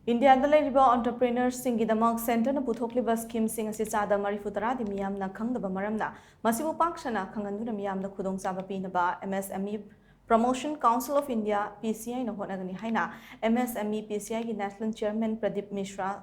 Indiada leiriba entrepreneurs singidamak center na puthokliba scheme sing asi chada marifu tara di miyamna khangdaba maramna masibu paksana khanganduna miyamna khudong chaba pinaba MSME Promotion Council of India PCI na honagani haina MSME PCI gi National Chairman Pradip Mishra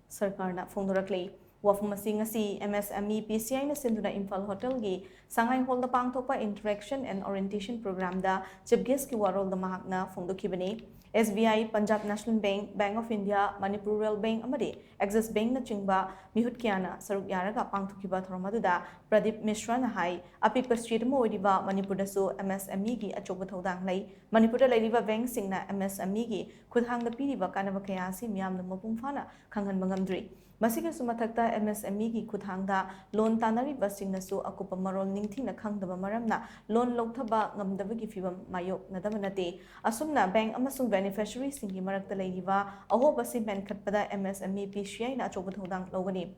Sarkar na phongdorakle wafum asing asi MSME PCI na sinduna Imphal Hotel gi Sangai Hall da pangthokpa interaction and orientation program da chief guest ki warol da mahakna phongdokibani SBI, Punjab National Bank, Bank of India, Manipur Rural Bank, amadi Axis Bank na chingba mihut kiana saruk yaraga pangthukiba thormaduda Pradip Mishra na hai apikpa street mo oidiba Manipur da su MSME gi achoba thodang lai Manipur da leiriba bank singna MSME gi khudhang da piriba kanaba kaya si miyam na mapung phana khanghan mangamdri Masigi sumathakta MSME gi khudhangda loan tanari basing na su akupa marol ningthi na khangdaba maramna loan lokthaba ngamdaba gi fibam mayok nadaba nate asumna bank amasung beneficiaries singi marakta leiriba ahoba si ben khatpada MSME PCI na achoba thodang logani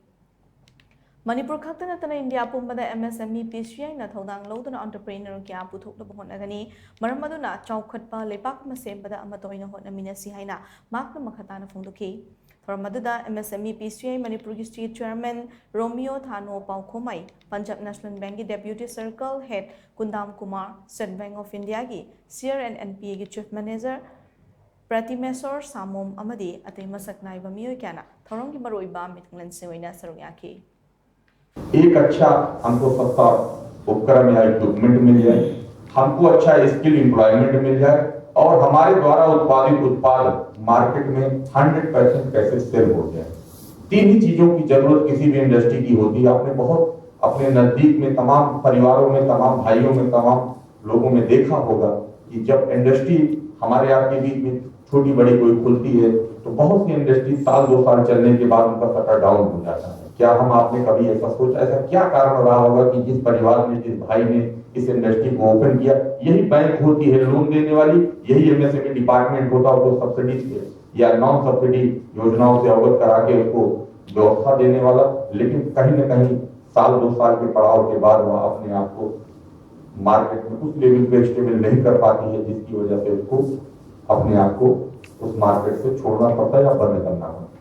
Manipur khakta natana India pumbada MSME PCI na thodang loduna entrepreneur kya puthokna honagani maramaduna chaukhatpa lepak ma sembada amatoina honamina si haina makna makhatana phongdoki Thormaduda MSME PCI Manipur ki State Chairman Romeo Thano Paukhomai Punjab National Bank ki Deputy Circle Head Kundam Kumar State Bank of India ki CRN NPA ki Chief Manager Pratimesor Samom amadi atay masak naiba miyoy kyana thorong ki maroiba mitnglan se oina sarong yaki एक अच्छा हमको सस्ता उपकरण या equipment मिल जाए, हमको अच्छा skill employment मिल जाए और हमारे द्वारा उत्पादित उत्पाद मार्केट में 100% कैसे सेल हो जाए। तीन ही चीजों की जरूरत किसी भी इंडस्ट्री की होती है। आपने बहुत अपने नजदीक में तमाम परिवारों में, तमाम भाइयों में, तमाम लोगों में देखा होगा कि जब इंडस्ट्री हमारे आपके बीच में छोटी बड़ी कोई खुलती है तो बहुत सी इंडस्ट्री साल 2 साल चलने के बाद उनका शटर डाउन हो जाता है। क्या हम आपने कभी ऐसा सोचा, ऐसा क्या कारण रहा होगा कि जिस परिवार ने, जिस भाई ने इस इंडस्ट्री को ओपन किया, यही बैंक होती है लोन देने वाली, यही एमएसएमई डिपार्टमेंट होता है उसको सब्सिडी से या नॉन सब्सिडी योजनाओं से अवगत करा के उसको व्यवस्था देने वाला, लेकिन कहीं न कहीं साल 2 साल के पड़ाव के बाद वह अपने आप को मार्केट में उस लेवल पे स्टेबल नहीं कर पाती है, जिसकी वजह से उसको अपने आप को उस मार्केट से छोड़ना पड़ता है या बंद करना पड़ता है।